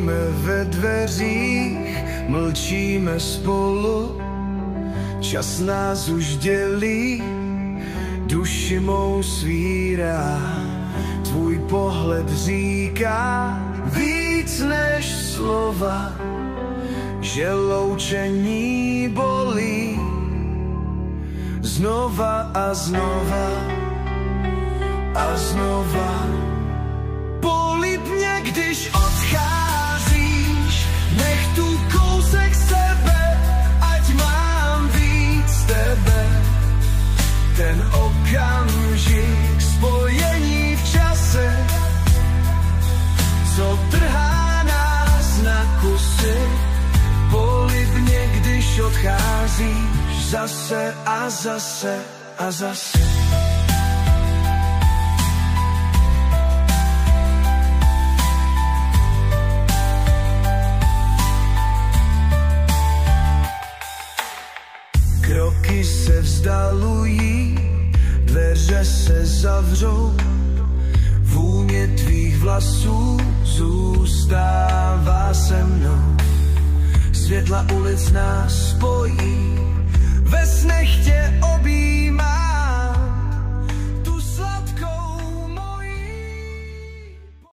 Stojíme ve dveřích, mlčíme spolu, čas nás už dělí, duši mou svírá. Tvůj pohled říká víc než slova, že loučení bolí. Znova a znova a znova. Polib mě, když odcházíš, nech tu kousek sebe, ať mám víc tebe. Ten okamžik spojení v čase, co trhá nás na kusy. Polib mě, když odcházíš, zase a zase a zase. Kroky se vzdalují, dveře se zavřou, vůně tvých vlasů zůstává se mnou. Světla ulic nás spojí,